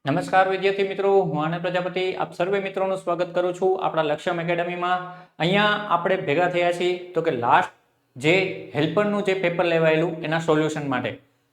નમસ્કાર વિદ્યાર્થી મિત્રો, હું આનંદ પ્રજાપતિ આપ સર્વે મિત્રોનું સ્વાગત કરું છું આપણા લક્ષ્યમ એકેડમીમાં। અહીંયા આપણે ભેગા થયા છીએ તો કે લાસ્ટ જે હેલ્પરનું જે પેપર લેવાયેલું એના સોલ્યુશન માટે।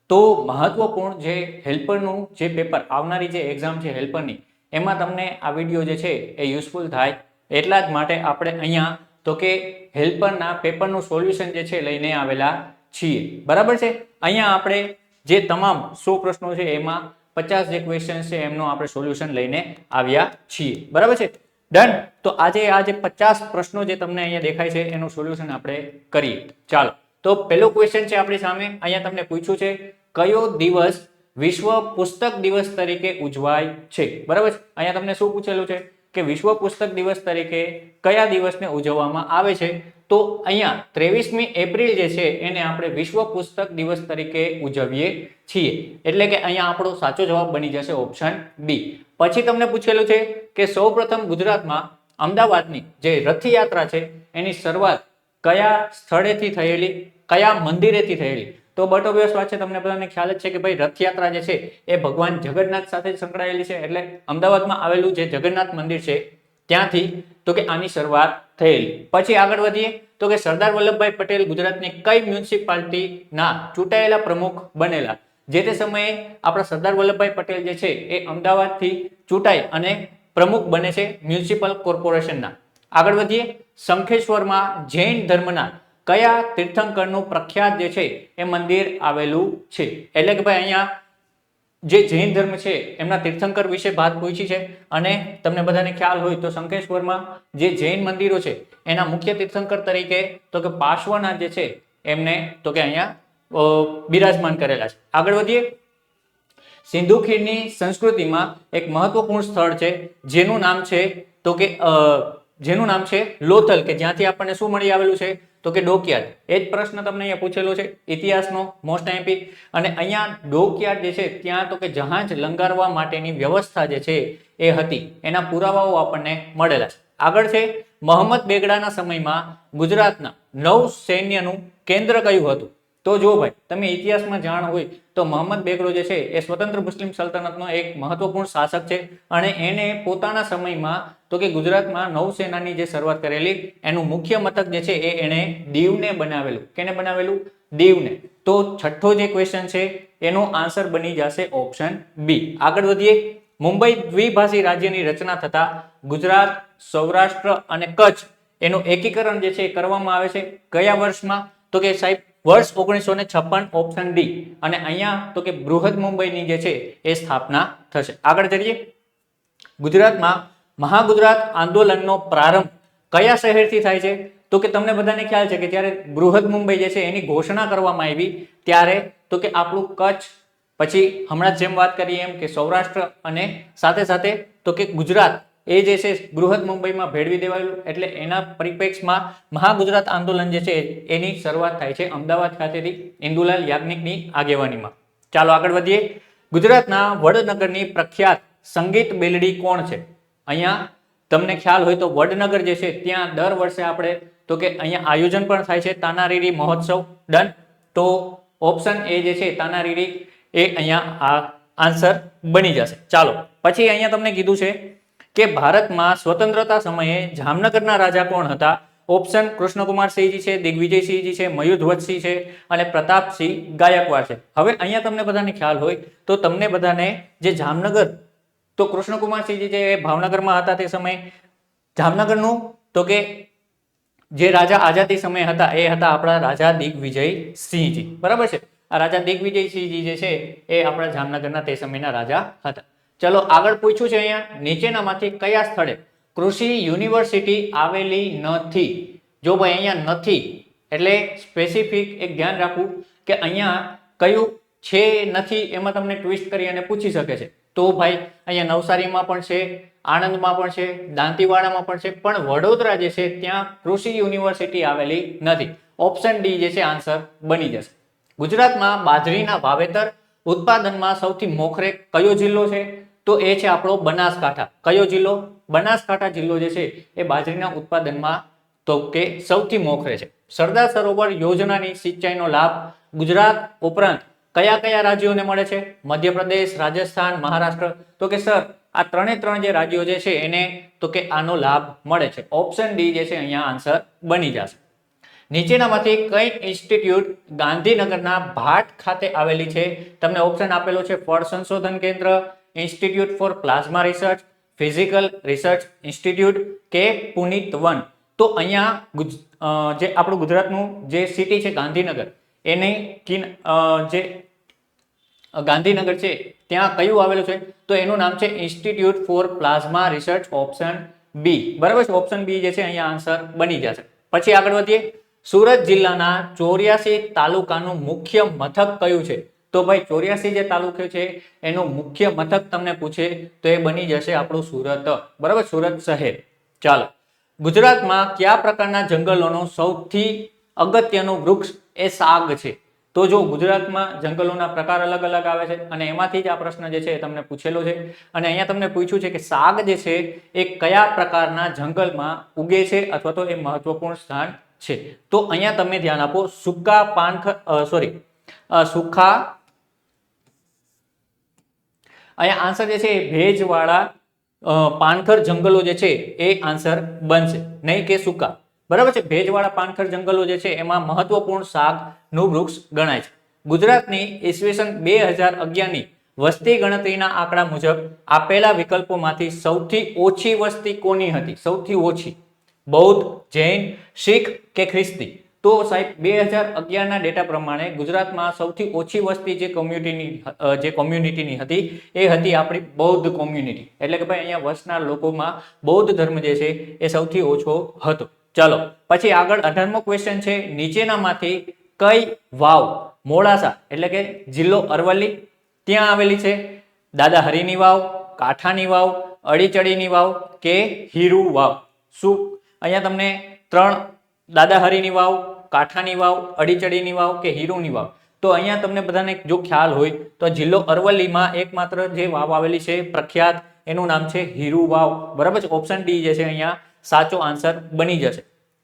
તો મહત્વપૂર્ણ જે હેલ્પરનું જે પેપર આવનારી જે એક્ઝામ છે હેલ્પરની, એમાં તમને આ વિડીયો જે છે એ યુઝફુલ થાય એટલા જ માટે આપણે અહીંયા તો કે હેલ્પરના પેપરનું સોલ્યુશન જે છે લઈને આવેલા છીએ, બરાબર છે। અહીંયા આપણે જે તમામ 100 પ્રશ્નો છે એમાં 50 જે ક્વેશ્ચન છે એમનો આપણે સોલ્યુશન લઈને આવ્યા છીએ, બરાબર છે। ડન। તો આજે આ જે 50 પ્રશ્નો જે તમને અહીંયા દેખાય છે એનું સોલ્યુશન આપણે કરીએ। ચાલો, તો પહેલો ક્વેશ્ચન છે આપણી સામે। અહીંયા તમને પૂછ્યું છે કયો દિવસ વિશ્વ પુસ્તક દિવસ તરીકે ઉજવાય છે, બરાબર છે। અહીંયા તમને શું પૂછેલું છે કે વિશ્વ પુસ્તક દિવસ તરીકે કયા દિવસને ઉજવવામાં આવે છે? તો અહીંયા 23મી એપ્રિલ જે છે એને આપણે વિશ્વ પુસ્તક દિવસ તરીકે ઉજવીએ છીએ, એટલે કે અહીંયા આપણો સાચો જવાબ બની જશે ઓપ્શન બી। પછી તમને પૂછેલું છે કે સૌપ્રથમ ગુજરાતમાં અમદાવાદની જે રથયાત્રા છે એની શરૂઆત કયા સ્થળેથી થયેલી, કયા મંદિરેથી થયેલી? તો બટ ઓબ્વિયસ વાત છે, તમને બધાને ખ્યાલ જ છે કે ભાઈ રથયાત્રા જે છે એ ભગવાન જગન્નાથ સાથે સંકળાયેલી છે, એટલે અમદાવાદમાં આવેલું જે જગન્નાથ મંદિર છે ત્યાંથી તો કે આની શરૂઆત થયેલી। પછી આગળ વધીએ તો કે સરદાર વલ્લભભાઈ પટેલ ગુજરાતની કઈ મ્યુનિસિપાલિટીના ચૂંટાયેલા પ્રમુખ બનેલા? જે તે સમયે આપણા સરદાર વલ્લભભાઈ પટેલ જે છે એ અમદાવાદથી ચૂંટાઈ અને પ્રમુખ બને છે મ્યુનિસિપલ કોર્પોરેશનના। આગળ વધીએ, શંખેશ્વરમાં જૈન ધર્મના કયા તીર્થંકરનું પ્રખ્યાત જે છે એ મંદિર આવેલું છે? એટલે કે ભાઈ અહીંયા જે જૈન ધર્મ છે એમના તીર્થંકર વિશે વાત પૂછી છે અને તમને બધાને ખ્યાલ હોય તો શંખેશ્વરમાં જે જૈન મંદિરો છે એના મુખ્ય તીર્થંકર તરીકે તો કે પાર્શ્વનાથ જે છે એમને તો કે અહીંયા બિરાજમાન કરેલા છે। આગળ વધીએ, સિંધુ ખીણની સંસ્કૃતિમાં એક મહત્વપૂર્ણ સ્થળ છે જેનું નામ છે તો કે લોથલ, કે જ્યાંથી આપણને શું મળી આવેલું છે તો કે ડોકયાર્ડ। એ જ પ્રશ્ન તમને અહીંયા પૂછેલો છે ઇતિહાસનો, મોસ્ટ આઈએમપી। અને અહીંયા ડોકયાર્ડ જે છે ત્યાં તો કે જહાજ લંગારવા માટેની વ્યવસ્થા જે છે એ હતી, એના પુરાવાઓ આપણને મળેલા છે। આગળ છે, મોહમ્મદ બેગડાના સમયમાં ગુજરાતના નૌ સૈન્યનું કેન્દ્ર કયું હતું? તો જો ભાઈ તમે ઇતિહાસમાં જાણ હોય તો મોહમ્મદ બેગડો જે છે એ સ્વતંત્ર મુસ્લિમ સલ્તનતનો એક મહત્વપૂર્ણ શાસક છે અને એને પોતાના સમયમાં તો કે ગુજરાતમાં નૌસેનાની જે શરૂઆત કરેલી એનું મુખ્ય મથક જે છે એ એને દીવને બનાવેલું। કેને બનાવેલું? દીવને। તો છઠ્ઠો જે ક્વેશ્ચન છે એનો આન્સર બની જશે ઓપ્શન બી। આગળ વધીએ, મુંબઈ દ્વિભાષી રાજ્યની રચના થતા ગુજરાત, સૌરાષ્ટ્ર અને કચ્છ એનું એકીકરણ જે છે કરવામાં આવે છે કયા વર્ષમાં? તો કે સાહેબ વર્ષ 1956, ઓપ્શન ડી। અને અહીંયા તો કે બૃહદ મુંબઈની જે છે એ સ્થાપના થશે। આગળ જઈએ, ગુજરાતમાં મહાગુજરાત આંદોલનનો પ્રારંભ કયા શહેરથી થાય છે? તો કે તમને બધાને ખ્યાલ છે કે જ્યારે બૃહદ મુંબઈ જે છે એની ઘોષણા કરવામાં આવી ત્યારે તો કે આપણું કચ્છ, પછી હમણાં જેમ વાત કરીએ એમ કે સૌરાષ્ટ્ર અને સાથે સાથે તો કે ગુજરાત એ જે છે બૃહદ મુંબઈમાં ભેળવી દેવાયેલું, એટલે એના પરિપ્રેક્ષમાં મહાગુજરાત આંદોલન જે છે એની શરૂઆત થાય છે અમદાવાદ ખાતેથી ઇન્દુલાલ યાજ્ઞિકની આગેવાનીમાં। ચાલો આગળ વધીએ, ગુજરાતના વડનગરની પ્રખ્યાત સંગીત બેલડી કોણ છે? અહીંયા તમને ખ્યાલ હોય તો વડનગર જે છે ત્યાં દર વર્ષે આપણે તો કે અહીંયા આયોજન પણ થાય છે તાનારીરી મહોત્સવ। ડન। તો ઓપ્શન એ જે છે તાનારીરી એ અહીંયા આ આન્સર બની જશે। ચાલો પછી અહીંયા તમને કીધું છે કે ભારતમાં સ્વતંત્રતા સમયે જામનગરના રાજા કોણ હતા? ઓપ્શન કૃષ્ણકુમારસિંહજી છે, દિગ્વિજયસિંહજી છે, મયુધવજસિંહ છે અને પ્રતાપસિંહ ગાયકવાડ છે। હવે અહીંયા તમને બધાને ખ્યાલ હોય તો તમને બધાને જે જામનગર તો કૃષ્ણકુમારસિંહજી જે ભાવનગરમાં હતા તે સમયે, જામનગરનું તો કે જે રાજા આઝાદી સમયે હતા એ હતા આપણા રાજા દિગ્વિજયસિંહજી, બરાબર છે। આ રાજા દિગ્વિજયસિંહજી જે છે એ આપણા જામનગરના તે સમયના રાજા હતા। ચલો આગળ પૂછ્યું છે અહીંયા, નીચેનામાંથી કયા સ્થળે કૃષિ યુનિવર્સિટી આવેલી નથી? જો ભાઈ અહીંયા નથી એટલે સ્પેસિફિક એક ધ્યાન રાખવું કે અહીંયા કયું છે નથી, એમાં તમને ટ્વિસ્ટ કરી અને પૂછી શકે છે। તો ભાઈ અહીંયા નવસારીમાં પણ છે, આણંદમાં પણ છે, દાંતીવાડામાં પણ છે, પણ વડોદરા જે છે ત્યાં કૃષિ યુનિવર્સિટી આવેલી નથી। ઓપ્શન ડી જે છે આન્સર બની જશે। ગુજરાતમાં બાજરીના વાવેતર ઉત્પાદનમાં સૌથી મોખરે કયો જિલ્લો છે? તો એ છે આપણો બનાસકાંઠા। કયો જિલ્લો? બનાસકાંઠા જિલ્લો જે છે એ બાજરીના ઉત્પાદનમાં તો કે સૌથી મોખરે છે। સરદાર સરોવર યોજનાની સિંચાઈનો લાભ ગુજરાત ઉપરાંત કયા કયા રાજ્યોને મળે છે? મધ્યપ્રદેશ, રાજસ્થાન, મહારાષ્ટ્ર. તો કે સર આ ત્રણ જે રાજ્યો જે છે એને તો કે આનો લાભ મળે છે. ઓપ્શન ડી જે છે અહીંયા આન્સર બની જશે. નીચેનામાંથી કઈ ઇન્સ્ટિટ્યૂટ ગાંધીનગરના ભાટ ખાતે આવેલી છે? તમને ઓપ્શન આપેલો છે ફળ સંશોધન કેન્દ્ર, institute for plasma research, physical research institute કે પુનિત વન. તો અહીંયા જે આપણું ગુજરાતનું જે સિટી છે ગાંધીનગર, એની જે ગાંધીનગર છે ત્યાં કયું આવેલું છે? તો એનું નામ છે institute for plasma research, option B. બરાબર છે, ઓપ્શન બી જે છે અહીંયા આન્સર બની જશે. પછી આગળ વધીએ. સુરત જિલ્લાના 84 તાલુકાનું મુખ્ય મથક કયું છે? તો ભાઈ 84 જે તાલુકો છે એનું મુખ્ય મથક તમને પૂછે તો એ બની જશે આપણું સુરત. બરાબર, સુરત શહેર. ચાલો, ગુજરાતમાં કયા પ્રકારના જંગલોનો સૌથી અગત્યનું વૃક્ષ એ સાગ છે? તો જો ગુજરાતમાં જંગલોના પ્રકાર અલગ અલગ આવે છે અને એમાંથી જ આ પ્રશ્ન જે છે એ તમને પૂછેલો છે. અને અહીંયા તમને પૂછ્યું છે કે સાગ જે છે એ કયા પ્રકારના જંગલમાં ઉગે છે અથવા તો એ મહત્વપૂર્ણ સ્થાન છે. તો અહીંયા તમે ધ્યાન આપો, સૂકા અહીંયા આન્સર જે છે એ ભેજવાળા પાનખર જંગલો જે છે એ આન્સર બનશે, નહીં કે સૂકા. બરાબર છે, ભેજવાળા પાનખર જંગલો જે છે એમાં મહત્વપૂર્ણ સાગનું વૃક્ષ ગણાય છે. ગુજરાતની ઈસવીસન 2011 ની વસ્તી ગણતરીના આંકડા મુજબ આપેલા વિકલ્પોમાંથી સૌથી ઓછી વસ્તી કોની હતી? સૌથી ઓછી બૌદ્ધ, જૈન, શીખ કે ખ્રિસ્તી? તો સાહેબ 2011 ના ડેટા પ્રમાણે ગુજરાતમાં સૌથી ઓછી વસ્તી જે કોમ્યુનિટીની હતી એ હતી આપણી બૌદ્ધ કોમ્યુનિટી. એટલે કે ભાઈ અહીંયા વસનાર લોકોમાં બૌદ્ધ ધર્મ જે છે એ સૌથી ઓછો હતો. ચાલો પછી આગળ 18મો ક્વેશ્ચન છે, નીચેનામાંથી કઈ વાવ મોડાસા એટલે કે જિલ્લો અરવલ્લી ત્યાં આવેલી છે? દાદા હરીની વાવ, કાંઠાની વાવ, અડીચડીની વાવ કે હીરુ વાવ? શું અહીંયા તમને ત્રણ, દાદા હરીની વાવ, કાંઠાની વાવ, અડીચડીની વાવ કે હીરુની વાવ? તો અહીંયા તમને બધાને જો ખ્યાલ હોય તો જિલ્લો અરવલ્લીમાં એકમાત્ર જે વાવ આવેલી છે પ્રખ્યાત, એનું નામ છે હીરુ વાવ. બરાબર છે, ઓપ્શન ડી જે છે અહીંયા સાચો આન્સર બની જશે.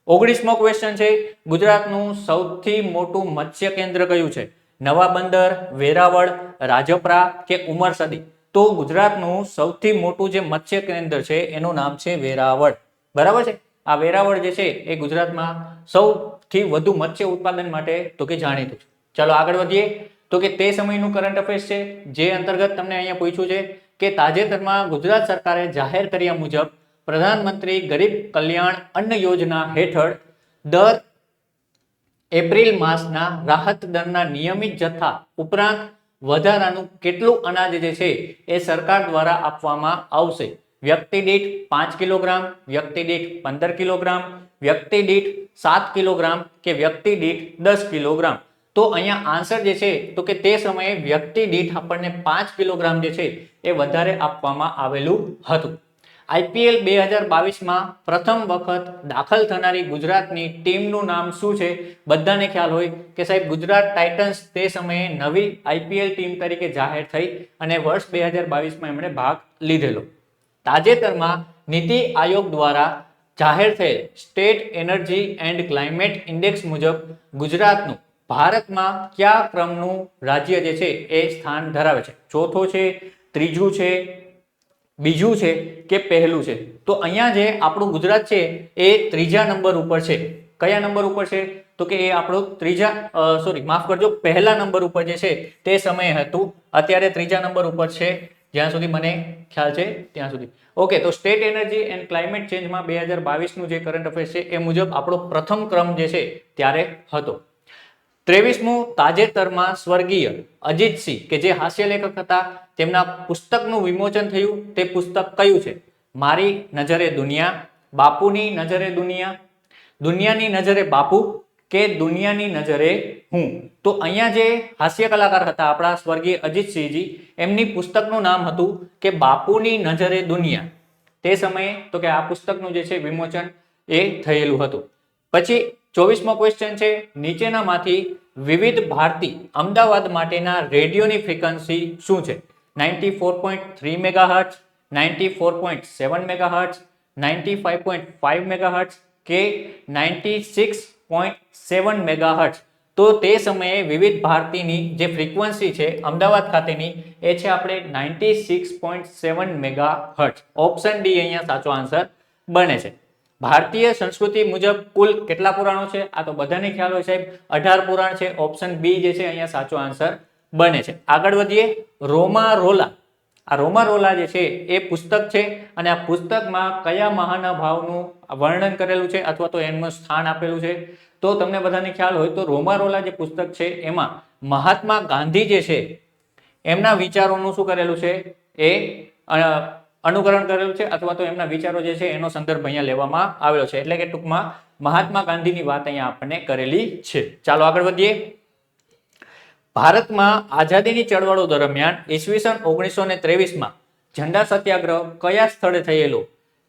19મો ક્વેશ્ચન છે, ગુજરાતનું સૌથી મોટું મત્સ્ય કેન્દ્ર કયું છે? નવા બંદર, વેરાવળ, રાજપરા કે ઉમરસદી? તો ગુજરાતનું સૌથી મોટું જે મત્સ્ય કેન્દ્ર છે એનું નામ છે વેરાવળ. બરાબર છે, આ વેરાવળ જે છે એ ગુજરાતમાં સૌથી વધુ મત્સ્ય ઉત્પાદન માટે તો કે જાણીતું છે. ચાલો આગળ વધીએ. તો કે તે સમયનું કરંટ અફેર્સ છે, જે અંતર્ગત તમને અહીંયા પૂછ્યું છે કે તાજેતરમાં ગુજરાત સરકારે જાહેર કર્યા મુજબ પ્રધાનમંત્રી ગરીબ કલ્યાણ અન્ન યોજના હેઠળ દર એપ્રિલ માસના રાહત દરના નિયમિત જથ્થા ઉપરાંત વધારાનું કેટલું અનાજ જે છે એ સરકાર દ્વારા આપવામાં આવશે? વ્યક્તિ દીઠ 5 કિલોગ્રામ, વ્યક્તિ દીઠ 15 કિલોગ્રામ, વ્યક્તિ દીઠ 7 કિલોગ્રામ કે વ્યક્તિ દીઠ 10 કિલોગ્રામ? તો અહીંયા આન્સર જે છે તો કે તે સમયે વ્યક્તિ દીઠ આપણને 5 કિલોગ્રામ જે છે એ વધારે આપવામાં આવેલું હતું. IPL 2022માં પ્રથમ વખત દાખલ થનારી ગુજરાતની ટીમનું નામ શું છે? બધાને ખ્યાલ હોય કે સાહેબ ગુજરાત ટાઇટન્સ તે સમયે નવી IPL ટીમ તરીકે જાહેર થઈ અને વર્ષ 2022માં એમણે ભાગ લીધેલો. તાજેતરમાં નીતિ આયોગ દ્વારા જાહેર થયેલ state energy and climate index મુજબ ગુજરાતનું ભારતમાં કયા ક્રમનું રાજ્ય જે છે એ સ્થાન ધરાવે છે? ચોથો છે, ત્રીજું છે, બીજું છે કે પહેલું છે? તો અહીંયા જે આપણું ગુજરાત છે એ ત્રીજા નંબર ઉપર છે. કયા નંબર ઉપર છે? તો કે એ આપણું પહેલા નંબર ઉપર જે છે તે સમયે હતું. અત્યારે ત્રીજા નંબર ઉપર છે જ્યાં સુધી મને ખ્યાલ છે ત્યાં સુધી. ઓકે, તો સ્ટેટ એનર્જી એન્ડ ક્લાઇમેટ ચેન્જમાં 2022નું જે કરંટ અફેર્સ છે એ મુજબ આપણો પ્રથમ ક્રમ જે છે ત્યારે હતો. 23મું, તાજેતરમાં સ્વર્ગીય અજીતસિંહ કે જે હાસ્ય લેખક હતા તેમના પુસ્તકનું વિમોચન થયું. તે પુસ્તક કયું છે? મારી નજરે દુનિયા, બાપુની નજરે દુનિયા, દુનિયાની નજરે બાપુ કે દુનિયાની નજરે હું? તો અહીંયા જે હાસ્ય કલાકાર હતા આપણા સ્વર્ગીય અજીતસિંહજી, એમની પુસ્તકનું નામ હતું કે બાપુની નજરે દુનિયા. તે સમયે તો કે આ પુસ્તકનું જે છે વિમોચન એ થયેલું હતું. પછી 24મો ક્વેશ્ચન છે, નીચેનામાંથી વિવિધ ભારતી અમદાવાદ માટેના રેડિયોની ફ્રીક્વન્સી શું છે? 94.3 મેગાહર્ટ્ઝ, 94.7 મેગાહર્ટ્ઝ, 95.5 મેગાહર્ટ્ઝ કે 96.7 મેગાહર્ટ્ઝ? તો તે સમયે વિવિધ ભારતીની જે ફ્રીક્વન્સી છે અમદાવાદ ખાતેની એ છે આપણે 96.7 મેગાહર્ટ્ઝ. ઓપ્શન ડી અહીંયા સાચો આન્સર બને છે. ભારતીય સંસ્કૃતિ મુજબ કુલ કેટલા પુરાણો છે? આ તો બધાને ખ્યાલ હોય સાહેબ, 18 પુરાણ છે. ઓપ્શન બી જે છે અહીંયા સાચો આન્સર બને છે. આગળ વધીએ. રોમા રોલા. આ રોમા રોલા જે છે એ પુસ્તક છે અને આ પુસ્તકમાં કયા મહાનુભાવનું વર્ણન કરેલું છે અથવા તો એમનું સ્થાન આપેલું છે? તો તમને બધાને ખ્યાલ હોય તો રોમા રોલા જે પુસ્તક છે એમાં મહાત્મા ગાંધી જે છે એમના વિચારોનું શું કરેલું છે એ અનુકરણ કરેલું છે અથવા તો એમના વિચારો જે છે એનો સંદર્ભ અહીંયા લેવામાં આવેલો છે. એટલે કે ટૂંકમાં મહાત્મા ગાંધીની વાત અહીંયા આપણને કરેલી છે. ચાલો આગળ વધીએ. ભારતમાં આઝાદીની ચળવળો દરમિયાન ઈસવીસન 1923માં ઝંડા સત્યાગ્રહ કયા સ્થળે થયેલો?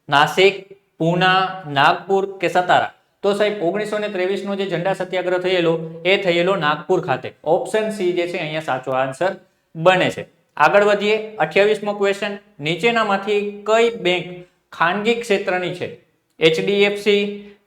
નાસિક, પૂના, નાગપુર કે સતારા? તો સાહેબ 1923 નો જે ઝંડા સત્યાગ્રહ થયેલો એ થયેલો નાગપુર ખાતે. ઓપ્શન સી જે છે અહીંયા સાચો આન્સર બને છે. આગળ વધીએ. 28મો ક્વેશ્ચન. નીચેનામાંથી કઈ બેંક ખાનગી ક્ષેત્રની છે? HDFC,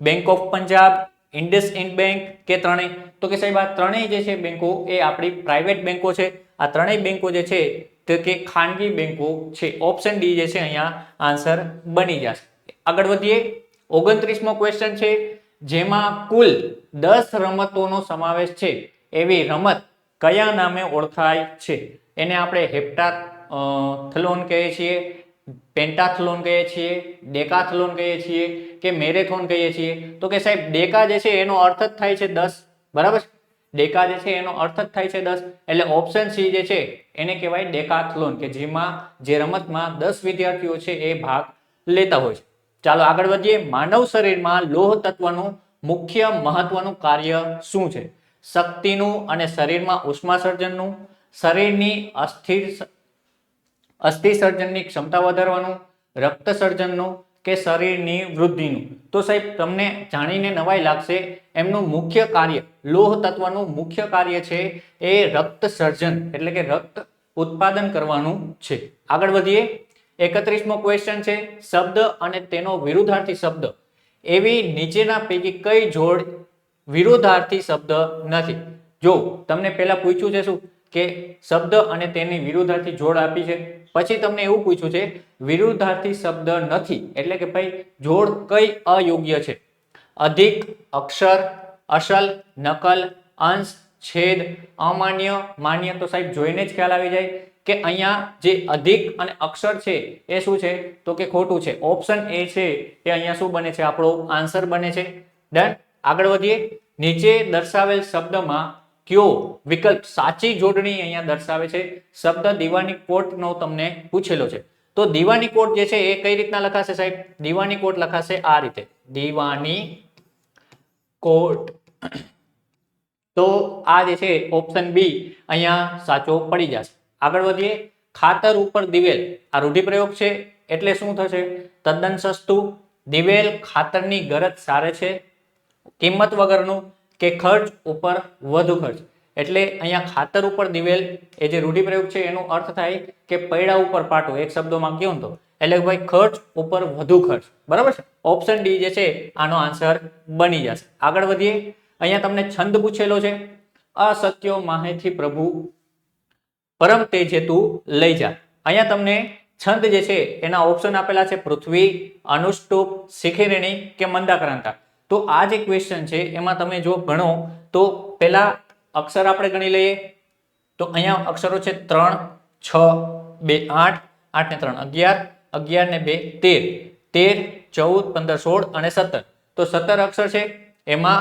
bank of Punjab, IndusInd bank કે ત્રણેય? તો કે સાહેબ આ ત્રણેય જે છે બેંકો એ આપણી પ્રાઇવેટ બેંકો છે. આ ત્રણેય બેંકો જે છે તો કે ખાનગી બેંકો છે. ઓપ્શન ડી જે છે અહીંયા આન્સર બની જશે. આગળ વધીએ. 29મો ક્વેશ્ચન છે. જેમાં કુલ 10 રમતોનો સમાવેશ છે એવી રમત કયા નામે ઓળખાય છે? એને આપણે હેપ્ટાથ્લોન કહીએ છીએ, પેન્ટાથ્લોન કહીએ છીએ, ડેકાથ્લોન કહીએ છીએ કે મેરેથોન કહીએ છીએ? તો કે સાહેબ ડેકા જે છે એનો અર્થ જ થાય છે 10. બરાબર. ડેકા જે છે એનો અર્થ જ થાય છે 10. એટલે ઓપ્શન સી જે છે એને કહેવાય ડેકાથ્લોન, કે જેમાં જે રમતમાં 10 વિદ્યાર્થીઓ છે એ ભાગ લેતા હોય છે. ચાલો આગળ વધીએ. માનવ શરીરમાં લોહ તત્વનું મુખ્ય મહત્વનું કાર્ય શું છે? શક્તિનું અને શરીરમાં ઉષ્મા સર્જનનું, શરીરની અસ્થિ સર્જનની ક્ષમતા વધારવાનું, રક્ત સર્જનનું કે શરીરની વૃદ્ધિનું? તો સાહેબ તમને જાણીને નવાઈ લાગશે, એમનું મુખ્ય કાર્ય, લોહ તત્વનું મુખ્ય કાર્ય છે એ રક્ત સર્જન એટલે કે રક્ત ઉત્પાદન કરવાનું છે. આગળ વધીએ. 31મો ક્વેશ્ચન છે. શબ્દ અને તેનો વિરુદ્ધાર્થી શબ્દ એવી નીચેના પૈકી કઈ જોડ વિરુદ્ધાર્થી શબ્દ નથી? જો તમને પહેલા પૂછ્યું છે શું કે શબ્દ અને તેની વિરુદ્ધાર્થી જોડ આપી છે, પછી તમને એવું પૂછ્યું છે વિરુદ્ધાર્થી શબ્દ નથી એટલે કે ભાઈ જોડ કઈ અયોગ્ય છે? અધિક, અક્ષર, અસલ, નકલ, અંશ, છેદ, અમાન્ય, માન્ય? તો સાહેબ જોઈને જ ખ્યાલ આવી જાય કે અહીંયા જે અધિક અને અક્ષર છે એ શું છે તો કે ખોટું છે. ઓપ્શન એ છે એ અહીંયા શું બને છે? આપણો આન્સર બને છે. ડન. આગળ વધીએ. નીચે દર્શાવેલ શબ્દમાં કયો વિકલ્પ સાચી જોડણી અહીંયા દર્શાવે છે? શબ્દ દીવાની કોટનો તમને પૂછેલો છે. તો દીવાની કોટ જે છે એ કઈ રીતના લખાશે સાહેબ? દીવાની કોટ લખાશે આ રીતે, દીવાની કોટ. તો આ જે છે ઓપ્શન બી અહીંયા સાચો પડી જશે. આગળ વધીએ. ખાતર ઉપર દિવેલ આ રૂઢિપ્રયોગ છે એટલે શું થશે? તદ્દન સસ્તું, દિવેલ ખાતરની ગરજ સારે છે, કિંમત વગરનું કે ખર્ચ ઉપર વધુ ખર્ચ? એટલે અહીંયા ખાતર ઉપર દિવેલ એ જે રૂઢિપ્રયોગ છે એનો અર્થ થાય કે પૈડા ઉપર પાટો, એક શબ્દોમાં કહો તો એટલે ભાઈ ખર્ચ ઉપર વધુ ખર્ચ. બરાબર છે. ઓપ્શન ડી જે છે આનો આન્સર બની જશે. આગળ વધીએ. અહીંયા તમને છંદ પૂછેલો છે. અસત્યો માહેથી પ્રભુ પરમ તેજે તું લઈ જા. અહીંયા તમને છંદ જે છે એના ઓપ્શન આપેલા છે પૃથ્વી, અનુષ્ટુપ, શિખિરિણી કે મંદાક્રાંતા. તો આ જે ક્વેશ્ચન છે એમાં તમે જો ગણો તો પહેલા અક્ષર આપણે ગણી લઈએ. તો અહીંયા અક્ષરો છે 3, 6, 2, 8, 8 ને 3 11, 11 ને 2 13, 13, 14, 15, 16 અને 17. તો 17 અક્ષર છે. એમાં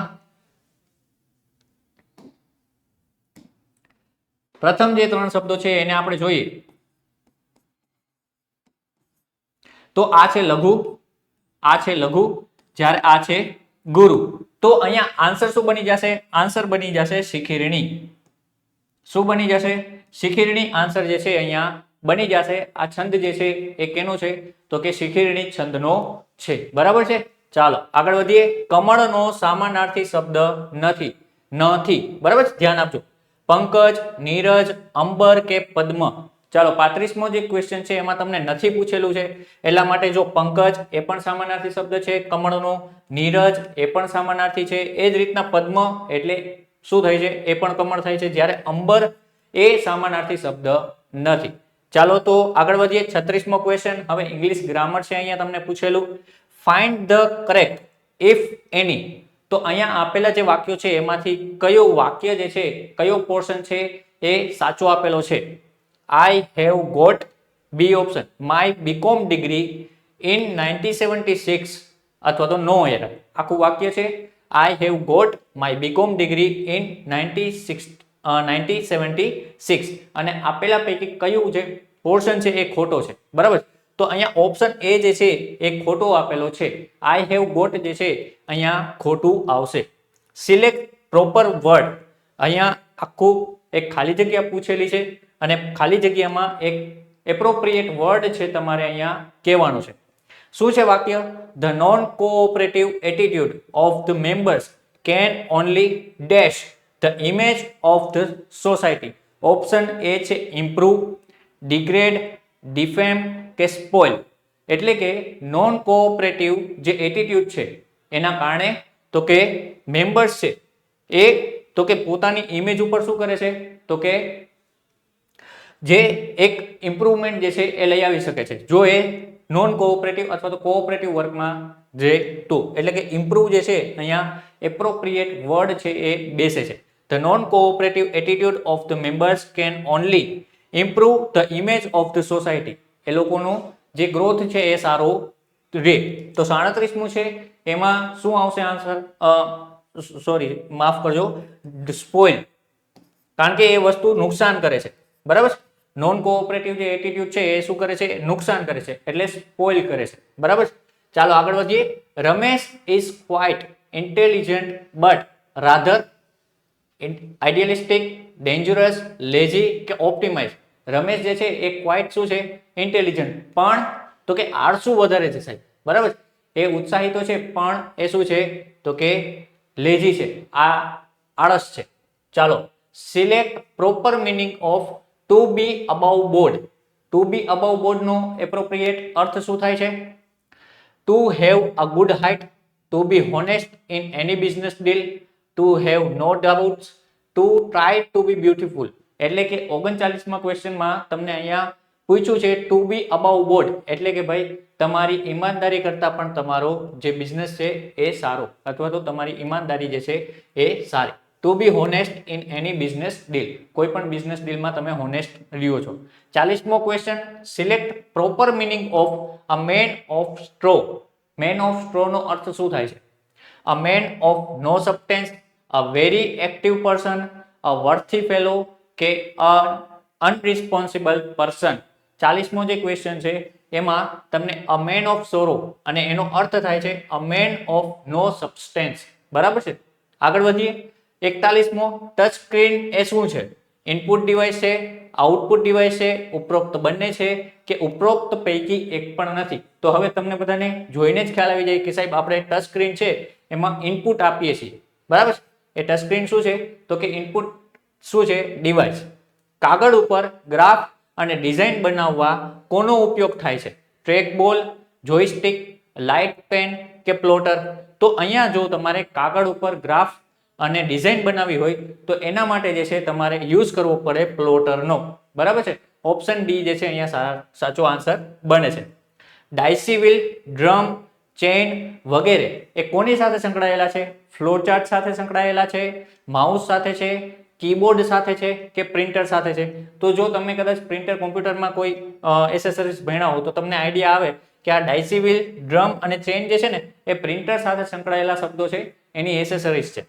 પ્રથમ જે 3 શબ્દો છે એને આપણે જોઈએ તો આ છે લઘુ, આ છે લઘુ, જ્યારે આ છે ગુરુ. તો અહીંયા આન્સર શું બની જશે? આન્સર બની જશે શિખિરિણી. શું બની જશે? શિખિરિણી આન્સર જે છે અહીંયા બની જશે. આ છંદ જે છે એ કેનો છે તો કે શિખિરિણી છંદનો છે. બરાબર છે. ચાલો આગળ વધીએ. કમળનો સમાનાર્થી શબ્દ નથી. બરાબર છે, ધ્યાન આપજો. પંકજ, નીરજ, અંબર કે પદ્મ? ચાલો 35મો જે ક્વેશ્ચન છે એમાં તમને નથી પૂછેલું છે એટલા માટે જો પંકજ એ પણ સમાનાર્થી શબ્દ છે કમળનો, નીરજ એ પણ સમાનાર્થી છે, એ જ રીતના પદ્મ એટલે શું થાય છે? એ પણ કમળ થાય છે. જ્યારે અંબર એ સમાનાર્થી શબ્દ નથી. ચાલો તો આગળ વધીએ. 36મો ક્વેશ્ચન. હવે ઇંગ્લિશ ગ્રામર છે, અહીંયા તમને પૂછેલું. Find the correct if any. તો અહીંયા આપેલા જે વાક્યો છે એમાંથી કયો વાક્ય જે છે, કયો પોર્શન છે એ સાચો આપેલો છે? I have got, B option, my BCom degree in 1976, અથવા તો નો એરર. આખું વાક્ય છે I have got my BCom degree in 1976, અને આપેલા પૈકી કયું જે પોર્શન છે એ ખોટો છે. બરાબર. તો અહીંયા ઓપ્શન એ જે છે એ ખોટો આપેલો છે. આઈ હેવ ગોટ જે છે અહીંયા ખોટું આવશે. Select proper word. અહીંયા આખું એક ખાલી જગ્યા પૂછેલી છે અને ખાલી જગ્યામાં એક એપ્રોપ્રિએટ વર્ડ છે તમારે અહીંયા કહેવાનું છે. શું છે વાક્ય? The non cooperative attitude of the members can only dash the image of the society. Option A છે ઇમ્પ્રૂવ, ડિગ્રેડ, ડિફેમ કે સ્પોઇલ. એટલે કે નોન કોઓપરેટિવ જે એટીટ્યુડ છે એના કારણે તો કે મેમ્બર્સ છે એ તો કે પોતાની ઇમેજ ઉપર શું કરે છે? તો કે જે એક ઇમ્પ્રુવમેન્ટ જે છે એ લઈ આવી શકે છે જો એ નોન કોઓપરેટિવ અથવા તો કોઓપરેટિવ વર્કમાં જે ટુ, એટલે કે ઇમ્પ્રુવ જે છે અહીંયા એપ્રોપ્રિએટ વર્ડ છે એ બેસે છે. The non cooperative attitude of the members can only improve the image of the society. એ લોકોનું જે ગ્રોથ છે એ સારો રહે. તો 37મું છે એમાં શું આવશે આન્સર? સોરી, માફ કરજો, સ્પોઇલ. કારણ કે એ વસ્તુ નુકસાન કરે છે. બરાબર. નોન કોઓપરેટિવ જે એટીટ્યુડ છે એ શું કરે છે? નુકસાન કરે છે, એટલે સ્પોઇલ કરે છે. બરાબર. ચાલો આગળ વધીએ. Ramesh is quite intelligent but rather idealistic, dangerous, lazy કે ઓપ્ટિમાઇઝ. રમેશ જે છે એ ક્વાઇટ શું છે? ઇન્ટેલિજન્ટ, પણ તો કે આળસુ વધારે છે સાહેબ. બરાબર. એ ઉત્સાહી તો છે પણ એ શું છે? તો કે લેઝી છે, આ આળસ છે. ચાલો, select proper meaning of to be above board. To be above board નો એપ્રોપ્રિએટ અર્થ શું થાય છે? To have a good height, to be honest in any business deal, to have no doubts, to try to be beautiful. એટલે કે 39મા ક્વેશ્ચનમાં તમને અહીંયા પૂછ્યું છે ટુ બી અબાઉ બોર્ડ, એટલે કે ભાઈ તમારી ઈમાનદારી કરતા પણ તમારો જે બિઝનેસ છે એ સારો, અથવા તો તમારી ઈમાનદારી જે છે એ સારી. To be honest in any business deal. કોઈ પણ બિઝનેસ ડીલમાં તમે હોનેસ્ટ રહ્યો છો. 40મો question. Select proper meaning of a man of straw. Man of straw નો અર્થ શું થાય છે? A man of no substance, a very active person, a worthy fellow કે અ અનરિસ્પોન્સિબલ પર્સન. 40મો જે ક્વેશ્ચન છે એમાં તમને અ મેન ઓફ સોરો અને એનો અર્થ થાય છે a man of no substance. બરાબર છે. આગળ વધીએ. 41મો. ટચ સ્ક્રીન એ શું છે? ઇનપુટ ડિવાઇસ છે, આઉટપુટ ડિવાઇસ છે, ઉપરોક્ત બંને છે કે ઉપરોક્ત પૈકી એક પણ નથી? તો હવે તમને બધાને જોઈને જ ખ્યાલ આવી જાય કે સાહેબ આપણે ટચ સ્ક્રીન છે એમાં ઇનપુટ આપીએ છીએ. બરાબર. એ ટચ સ્ક્રીન શું છે? તો કે ઇનપુટ શું છે? ડિવાઇસ. કાગળ ઉપર ગ્રાફ અને ડિઝાઇન બનાવવા કોનો ઉપયોગ થાય છે? ટ્રેક બોલ, જોયસ્ટિક, લાઇટ પેન કે પ્લોટર? તો અહીંયા જો તમારે કાગળ ઉપર ગ્રાફ અને ડિઝાઇન બનાવવી હોય તો એના માટે જે છે તમારે યુઝ કરવો પડે પ્લોટરનો. બરાબર છે. ઓપ્શન ડી જે છે અહીંયા સાચો આન્સર બને છે. ડાયસી વ્હીલ, ડ્રમ, ચેઇન વગેરે એ કોની સાથે સંકળાયેલા છે? ફ્લોચાર્ટ સાથે સંકળાયેલા છે, માઉસ સાથે છે, કીબોર્ડ સાથે છે કે પ્રિન્ટર સાથે છે? તો જો તમે કદાચ પ્રિન્ટર કોમ્પ્યુટરમાં કોઈ એસેસરીઝ ભણ્યા હો તો તમને આઈડિયા આવે કે આ ડાયસી વ્હીલ, ડ્રમ અને ચેઇન જે છે ને એ પ્રિન્ટર સાથે સંકળાયેલા શબ્દો છે, એની એસેસરીઝ છે.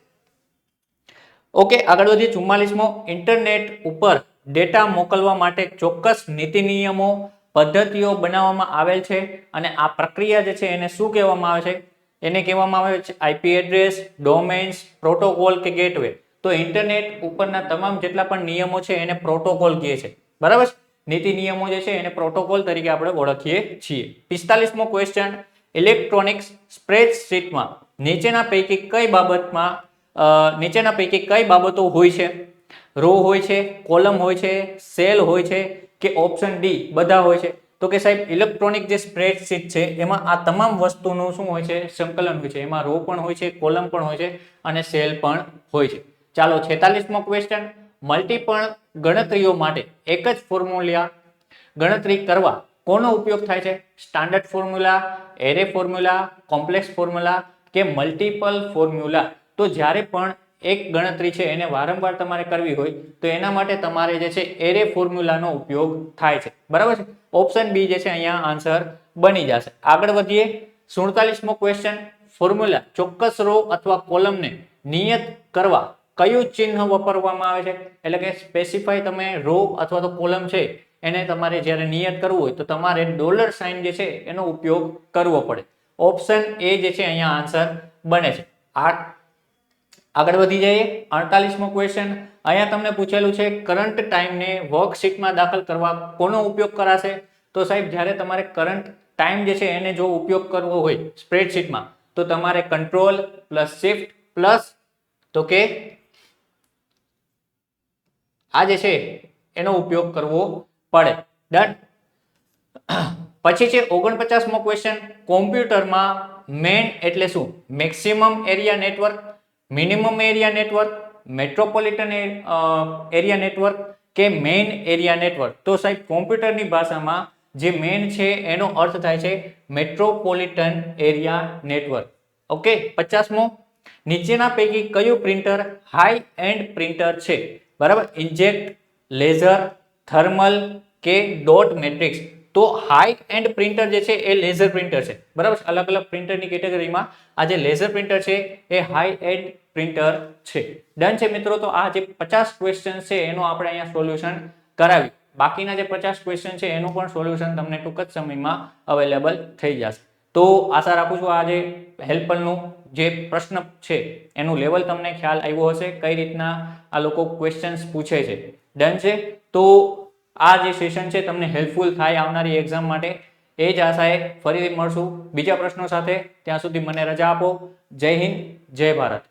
ઓકે, આગળ વધીએ. 44મો. ઇન્ટરનેટ ઉપર ડેટા મોકલવા માટે ચોક્કસ નીતિ નિયમો, પદ્ધતિઓ બનાવવામાં આવેલ છે અને આ પ્રક્રિયા જે છે એને શું કહેવામાં આવે છે? એને કહેવામાં આવે છે આઈપી એડ્રેસ, ડોમેન્સ, પ્રોટોકોલ કે ગેટવે. તો ઇન્ટરનેટ ઉપરના તમામ જેટલા પણ નિયમો છે એને પ્રોટોકોલ કહે છે. બરાબર. નીતિ નિયમો જે છે એને પ્રોટોકોલ તરીકે આપણે ઓળખીએ છીએ. 45મો ક્વેશ્ચન. ઇલેક્ટ્રોનિક્સ સ્પ્રેડશીટમાં નીચેના પૈકી કઈ બાબતો હોય છે? રો હોય છે, કોલમ હોય છે, સેલ હોય છે કે ઓપ્શન ડી બધા હોય છે? તો કે સાહેબ ઇલેક્ટ્રોનિક જે સ્પ્રેડશીટ છે એમાં આ તમામ વસ્તુનું શું હોય છે? સંકલન હોય છે. એમાં રો પણ હોય છે, કોલમ પણ હોય છે અને સેલ પણ હોય છે. ચાલો 46મો ક્વેશ્ચન, મલ્ટીપલ ગણતરીઓ માટે એક જ ફોર્મ્યુલા ગણતરી કરવા કોનો ઉપયોગ થાય છે? Standard formula, array formula, complex formula કે મલ્ટીપલ ફોર્મ્યુલા? તો જ્યારે પણ એક ગણતરી છે એને વારંવાર તમારે કરવી હોય તો એના માટે તમારે જે છે એરે ફોર્મ્યુલાનો ઉપયોગ થાય છે, બરાબર છે. ઓપ્શન બી જે છે અહીંયા આન્સર બની જશે. આગળ વધીએ. 47મો ક્વેશ્ચન, ફોર્મ્યુલા ચોક્કસ રો અથવા કોલમને નિયત કરવા કયું ચિહ્ન વાપરવામાં આવે છે? એટલે કે સ્પેસિફાઈ તમે રો અથવા તો કોલમ છે એને તમારે જ્યારે નિયત કરવું હોય તો તમારે ડોલર સાઇન જે છે એનો ઉપયોગ કરવો પડે. ઓપ્શન એ જે છે અહીંયા આન્સર બને છે. આગળ વધી જઈએ. 48મો ક્વેશ્ચન, અહીંયા તમને પૂછેલું છે કરંટ ટાઈમને વર્કશીટમાં દાખલ કરવા કોનો ઉપયોગ કરાશે? તો સાહેબ જ્યારે તમારે કરંટ ટાઈમ જે છે એને જો ઉપયોગ કરવો હોય સ્પ્રેડશીટમાં તો તમારે કંટ્રોલ પ્લસ શિફ્ટ પ્લસ તો કે આ જે છે એનો ઉપયોગ કરવો પડે. ડન. પછી છે 49મો ક્વેશ્ચન, કોમ્પ્યુટરમાં મેન એટલે શું? Maximum area network, minimum area network, metropolitan area network કે મેઇન એરિયા નેટવર્ક? તો સાહેબ કોમ્પ્યુટરની ભાષામાં જે મેઇન છે એનો અર્થ થાય છે મેટ્રોપોલિટન એરિયા નેટવર્ક. ઓકે. 50મો, નીચેના પૈકી કયું પ્રિન્ટર હાઈ એન્ડ પ્રિન્ટર છે? બરાબર. ઇન્કજેટ, લેઝર, થર્મલ કે ડોટ મેટ્રિક્સ? તો હાઈ એન્ડ પ્રિન્ટર જે છે એ લેઝર પ્રિન્ટર છે, બરાબર. અલગ અલગ પ્રિન્ટરની કેટેગરીમાં આ જે લેઝર પ્રિન્ટર છે એ હાઈ એન્ડ પ્રિન્ટર છે. ડન છે મિત્રો. તો આ જે 50 ક્વેશ્ચન છે એનો આપણે અહીંયા સોલ્યુશન કરાવ્યું. બાકીના જે 50 ક્વેશ્ચન છે એનું પણ સોલ્યુશન તમને ટૂંક જ સમયમાં અવેલેબલ થઈ જશે. તો આશા રાખું છું આ જે હેલ્પરનું જે પ્રશ્ન છે એનું લેવલ તમને ખ્યાલ આવ્યો હશે, કઈ રીતના આ લોકો ક્વેશ્ચન્સ પૂછે છે. ડન છે. તો આ જે સેશન છે તમને હેલ્પફુલ થાય આવનારી એક્ઝામ માટે એ જ આશાએ ફરીથી મળશું બીજા પ્રશ્નો સાથે. ત્યાં સુધી મને રજા આપો. જય હિન્દ, જય ભારત.